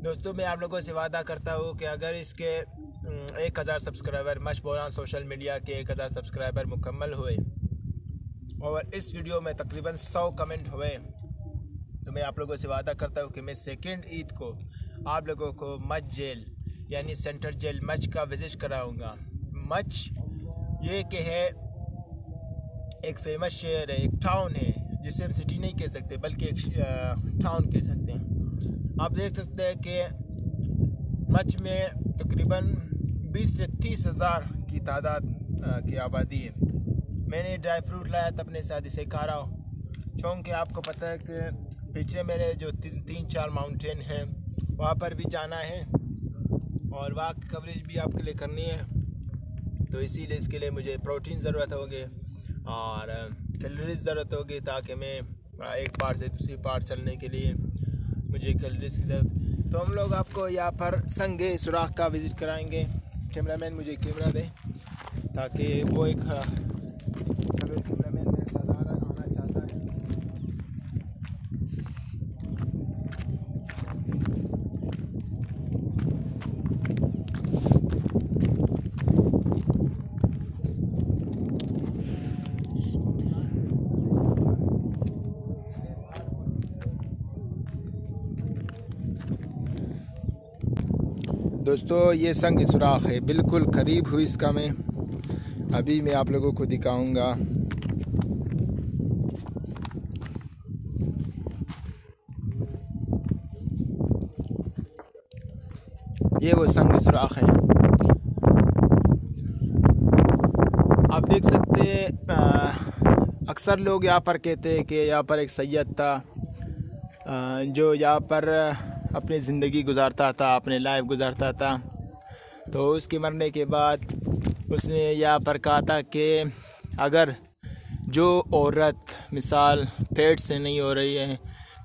दोस्तों, मैं आप लोगों से वादा करता हूँ कि अगर इसके 1000 सब्सक्राइबर मशबूरान सोशल मीडिया के 1000 सब्सक्राइबर मुकम्मल हुए और इस वीडियो में तकरीबन 100 कमेंट हुए तो मैं आप लोगों से वादा करता हूँ कि मैं सेकेंड ईद को आप लोगों को मच जेल यानी सेंट्रल जेल मच का विज़िट कराऊँगा। मच ये कि है एक फेमस शहर है, एक टाउन है जिसे हम सिटी नहीं कह सकते बल्कि एक टाउन कह सकते हैं। आप देख सकते हैं कि मच में तकरीबन 20 से 30 हज़ार की तादाद की आबादी है। मैंने ड्राई फ्रूट लाया था अपने साथ, इसे खा रहा हूँ। चूँकि आपको पता है कि पीछे मेरे जो 3-4 माउंटेन हैं वहाँ पर भी जाना है और वहाँ की कवरेज भी आपके लिए करनी है, तो इसीलिए इसके लिए मुझे प्रोटीन ज़रूरत होगी और कैलोरीज ज़रूरत होगी ताकि मैं एक पार्ट से दूसरी पार्ट चलने के लिए मुझे कैलोरीज की ज़रूरत। तो हम लोग आपको यहाँ पर संगे सुराख का विज़िट कराएंगे। कैमरामैन मुझे कैमरा दे ताकि वो एक कैमरामैन मेरे साथ आना चाहता है। दोस्तों, ये संग सुराख है, बिल्कुल करीब हुई इसका मैं अभी मैं आप लोगों को दिखाऊंगा। ये वो संग सुराख है, आप देख सकते हैं। अक्सर लोग यहाँ पर कहते हैं कि यहाँ पर एक सैयद था जो यहाँ पर अपनी ज़िंदगी गुजारता था, अपने लाइफ गुजारता था। तो उसके मरने के बाद उसने यहाँ पर कहा था कि अगर जो औरत मिसाल पेट से नहीं हो रही है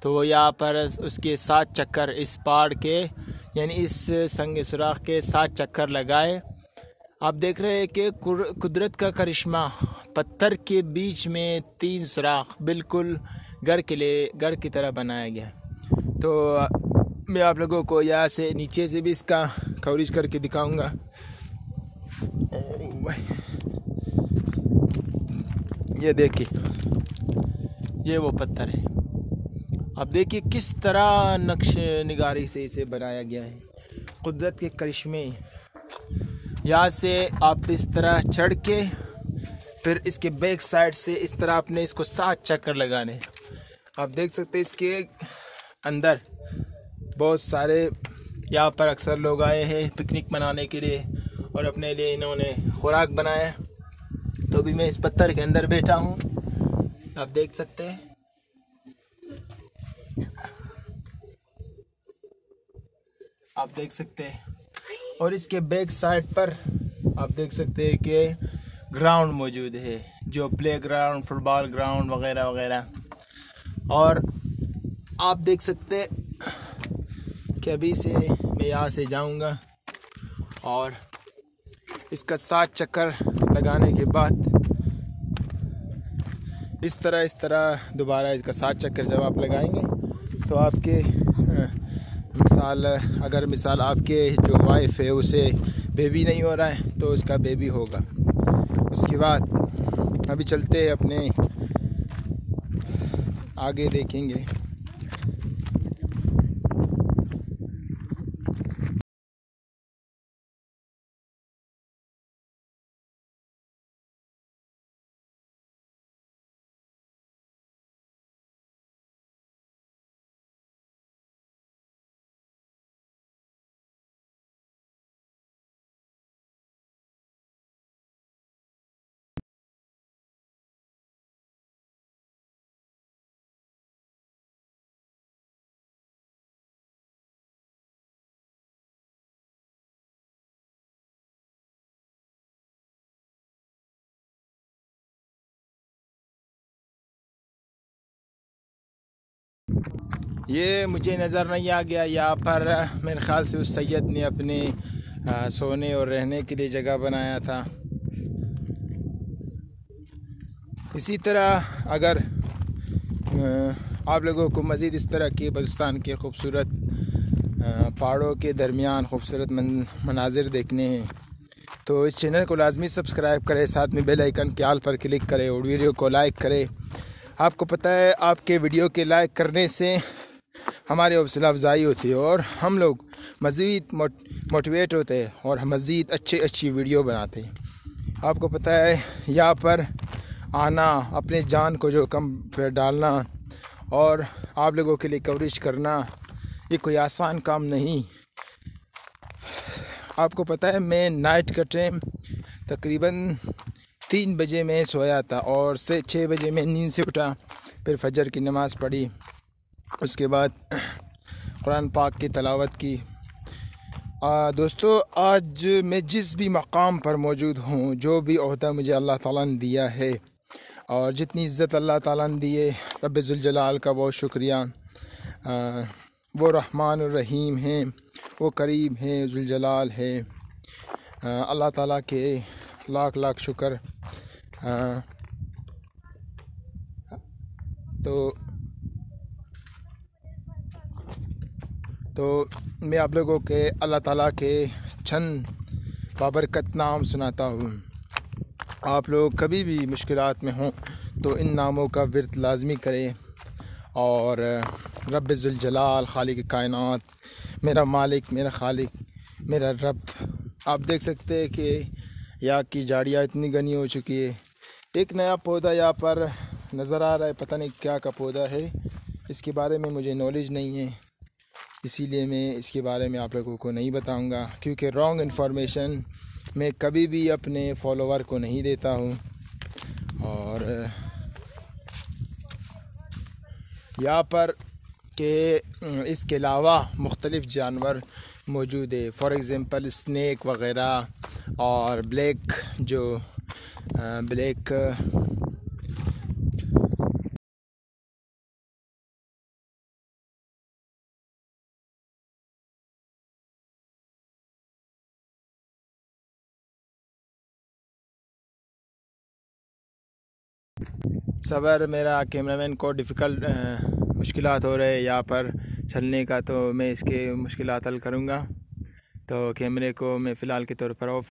तो वो यहाँ पर उसके 7 चक्कर इस पहाड़ के यानी इस संग सुराख के 7 चक्कर लगाए। आप देख रहे हैं कि कुदरत का करिश्मा, पत्थर के बीच में 3 सुराख बिल्कुल घर की तरह बनाया गया। तो मैं आप लोगों को यहाँ से नीचे से भी इसका कवरेज करके दिखाऊंगा। ये देखिए, ये वो पत्थर है। अब देखिए किस तरह नक्श निगारी से इसे बनाया गया है, कुदरत के करिश्मे। यहाँ से आप इस तरह चढ़ के फिर इसके बैक साइड से इस तरह आपने इसको 7 चक्कर लगाने। आप देख सकते हैं इसके अंदर बहुत सारे यहाँ पर अक्सर लोग आए हैं पिकनिक मनाने के लिए और अपने लिए इन्होंने खुराक बनाया। तो भी मैं इस पत्थर के अंदर बैठा हूँ, आप देख सकते हैं। आप देख सकते हैं और इसके बैक साइड पर आप देख सकते हैं कि ग्राउंड मौजूद है, जो प्ले ग्राउंड, फुटबॉल ग्राउंड वगैरह वगैरह। और आप देख सकते हैं कि अभी से मैं यहाँ से जाऊँगा और इसका 7 चक्कर लगाने के बाद इस तरह दोबारा इसका 7 चक्कर जब आप लगाएंगे तो आपके मिसाल आपके जो वाइफ है उसे बेबी नहीं हो रहा है तो उसका बेबी होगा। उसके बाद अभी चलते हैं अपने आगे देखेंगे। ये मुझे नज़र नहीं आ गया, यहाँ पर मेरे ख़्याल से उस सैयद ने अपने सोने और रहने के लिए जगह बनाया था। इसी तरह अगर आप लोगों को मज़ीद इस तरह के बलूचिस्तान के खूबसूरत पहाड़ों के दरमियान खूबसूरत मनाजिर देखने हैं तो इस चैनल को लाजमी सब्सक्राइब करें, साथ में बेल आइकन के आल पर क्लिक करें और वीडियो को लाइक करें। आपको पता है आपके वीडियो के लाइक करने से हमारी हौसला अफजाई होती है और हम लोग मज़ीद मोटिवेट होते हैं और मज़ीद अच्छी वीडियो बनाते हैं। आपको पता है यहाँ पर आना, अपने जान को जो कम पे डालना और आप लोगों के लिए कवरेज करना ये कोई आसान काम नहीं। आपको पता है मैं नाइट का टाइम तकरीबन 3 बजे में सोया था और 6 बजे मैं नींद से उठा, फिर फजर की नमाज़ पढ़ी, उसके बाद कुरान पाक की तलावत की। दोस्तों आज मैं जिस भी मकाम पर मौजूद हूँ, जो भी ओहदा मुझे अल्लाह ताला ने दिया है और जितनी इज़्ज़त अल्लाह ताला ने दी है, रब्बे ज़ुल जलाल का बहुत शुक्रिया। वो रहमान और रहीम हैं, वो करीम हैं, ज़ुल जलाल है। अल्लाह ताला के लाख लाख शुक्र। तो मैं आप लोगों के अल्लाह ताला के चंद बाबरकत नाम सुनाता हूँ। आप लोग कभी भी मुश्किलात में हों तो इन नामों का विर्द लाजमी करें और रब ज़ुल जलाल, खालिक कायनात, मेरा मालिक, मेरा खालिक, मेरा रब। आप देख सकते हैं कि यहाँ की झाड़ियाँ इतनी घनी हो चुकी है। एक नया पौधा यहाँ पर नज़र आ रहा है, पता नहीं क्या का पौधा है, इसके बारे में मुझे नॉलेज नहीं है, इसीलिए मैं इसके बारे में आप लोगों को नहीं बताऊंगा, क्योंकि रॉन्ग इन्फॉर्मेशन मैं कभी भी अपने फॉलोवर को नहीं देता हूं। और यहाँ पर के इसके अलावा मुख्तलिफ़ जानवर मौजूद है, फॉर एग्ज़ाम्पल स्नेक वग़ैरह और ब्लैक सबर मेरा कैमरामैन को मुश्किलात हो रहे हैं यहाँ पर चलने का, तो मैं इसके मुश्किलात हल करूँगा। तो कैमरे को मैं फ़िलहाल के तौर पर ऑफ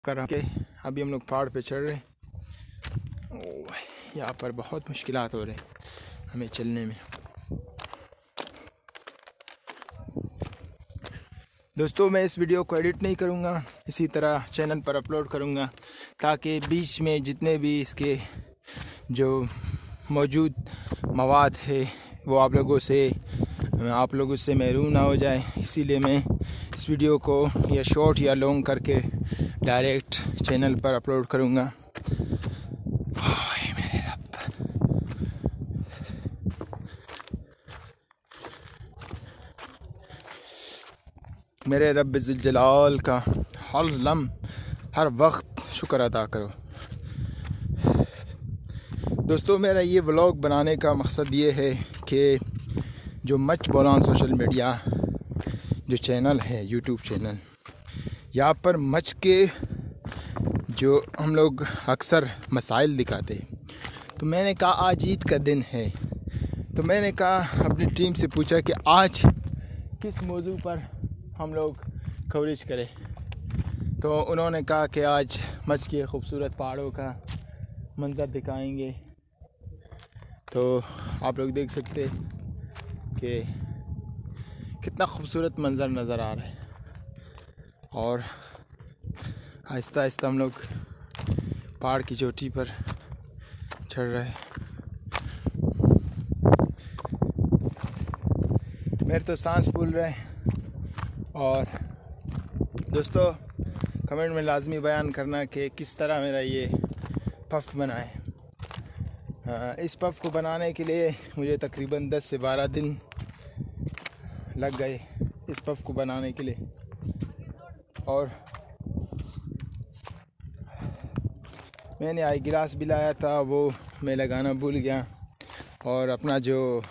कर के अभी हम लोग पहाड़ पे चढ़ रहे हैं। यहाँ पर बहुत मुश्किलात हो रहे हैं हमें चलने में। दोस्तों मैं इस वीडियो को एडिट नहीं करूँगा, इसी तरह चैनल पर अपलोड करूँगा ताकि बीच में जितने भी इसके जो मौजूद मवाद है वो आप लोगों से महरूम ना हो जाए। इसीलिए मैं इस वीडियो को या शॉर्ट या लॉन्ग करके डायरेक्ट चैनल पर अपलोड करूँगा। मेरे रब, मेरे रब ज़ुल जलाल का हर वक्त शुक्र अदा करो। दोस्तों मेरा ये व्लॉग बनाने का मकसद ये है कि जो मच बोलान सोशल मीडिया जो चैनल है, यूट्यूब चैनल, यहाँ पर मच के जो हम लोग अक्सर मसाइल दिखाते हैं, तो मैंने कहा आज ईद का दिन है, तो मैंने कहा अपनी टीम से पूछा कि आज किस मौजू पर हम लोग कवरेज करें। तो उन्होंने कहा कि आज मच के खूबसूरत पहाड़ों का मंज़र दिखाएंगे। तो आप लोग देख सकते कि कितना खूबसूरत मंज़र नज़र आ रहा है और आहिस्ता आहिस्ता हम लोग पहाड़ की चोटी पर चढ़ रहे हैं। मेरे तो सांस फूल रहे हैं। और दोस्तों कमेंट में लाजमी बयान करना कि किस तरह मेरा ये पफ़ बना है। इस पफ़ को बनाने के लिए मुझे तकरीबन 10 से 12 दिन लग गए इस पफ़ को बनाने के लिए। और मैंने आई गिलास भी लाया था, वो मैं लगाना भूल गया। और अपना जो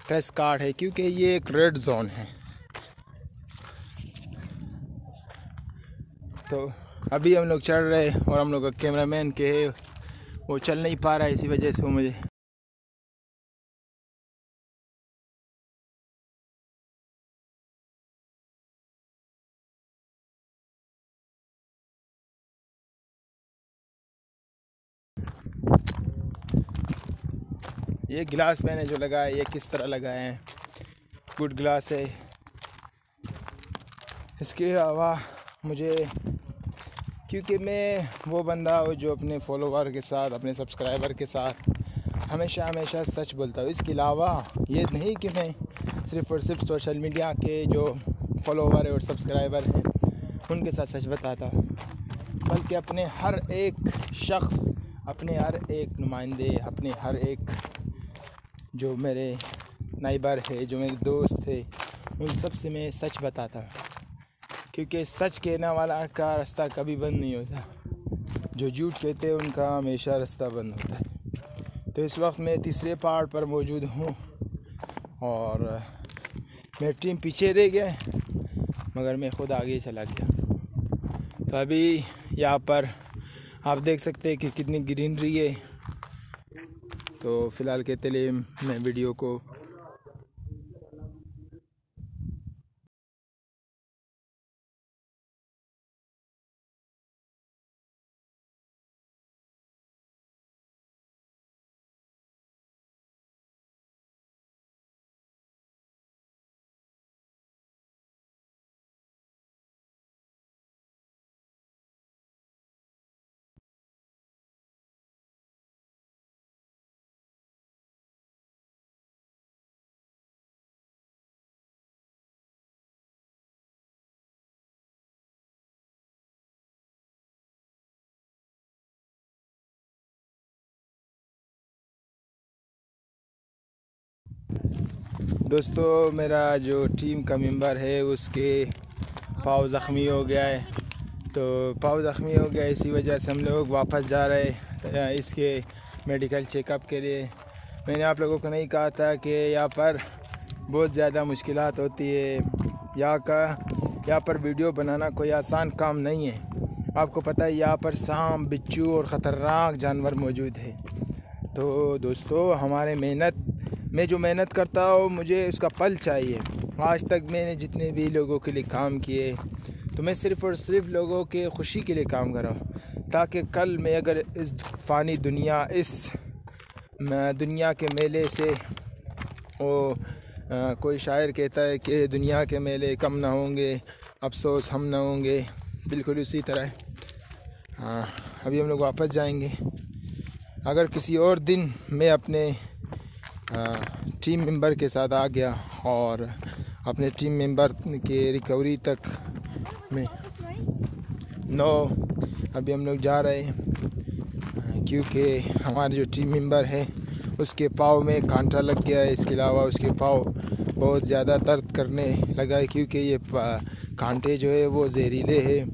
प्रेस कार्ड है, क्योंकि ये एक रेड जोन है, तो अभी हम लोग चढ़ रहे और हम लोग का कैमरामैन के वो चल नहीं पा रहा है, इसी वजह से वो मुझे ये गिलास मैंने जो लगाया ये किस तरह लगाए हैं, गुड ग्लास है। इसके अलावा मुझे, क्योंकि मैं वो बंदा हूँ जो अपने फॉलोवर के साथ, अपने सब्सक्राइबर के साथ हमेशा सच बोलता हूँ। इसके अलावा ये नहीं कि मैं सिर्फ़ और सिर्फ सोशल मीडिया के जो फॉलोवर और सब्सक्राइबर हैं उनके साथ सच बताता हूँ, बल्कि अपने हर एक शख्स, अपने हर एक नुमाइंदे, अपने हर एक जो मेरे नाइबर है, जो मेरे दोस्त है, उन सब से मैं सच बताता हूँ। क्योंकि सच कहने वाला का रास्ता कभी बंद नहीं होता, जो झूठ कहते हैं उनका हमेशा रास्ता बंद होता है। तो इस वक्त मैं तीसरे पहाड़ पर मौजूद हूँ और मेरी टीम पीछे रह गया मगर मैं खुद आगे चला गया। तो अभी यहाँ पर आप देख सकते हैं कि कितनी ग्रीनरी है। तो फ़िलहाल के लिए मैं वीडियो को दोस्तों, मेरा जो टीम का मेंबर है उसके पाँव ज़ख्मी हो गया है। तो पाँव ज़ख्मी हो गया, इसी वजह से हम लोग वापस जा रहे हैं इसके मेडिकल चेकअप के लिए। मैंने आप लोगों को नहीं कहा था कि यहाँ पर बहुत ज़्यादा मुश्किलात होती है। यहाँ पर वीडियो बनाना कोई आसान काम नहीं है। आपको पता है यहाँ पर सांप, बिच्छू और ख़तरनाक जानवर मौजूद है। तो दोस्तों, मैं जो मेहनत करता हूँ मुझे उसका फल चाहिए। आज तक मैंने जितने भी लोगों के लिए काम किए, तो मैं सिर्फ़ और सिर्फ लोगों के खुशी के लिए काम कर रहा हूँ, ताकि कल मैं अगर इस फ़ानी दुनिया, इस दुनिया के मेले से कोई शायर कहता है कि दुनिया के मेले कम ना होंगे, अफसोस हम ना होंगे, बिल्कुल उसी तरह अभी हम लोग वापस जाएंगे। अगर किसी और दिन मैं अपने टीम मेंबर के साथ आ गया और अपने टीम मेंबर के रिकवरी तक में अभी हम लोग जा रहे हैं, क्योंकि हमारे जो टीम मेंबर है उसके पाँव में कांटा लग गया है। इसके अलावा उसके पाँव बहुत ज़्यादा दर्द करने लगा है, क्योंकि ये कांटे जो है वो जहरीले हैं।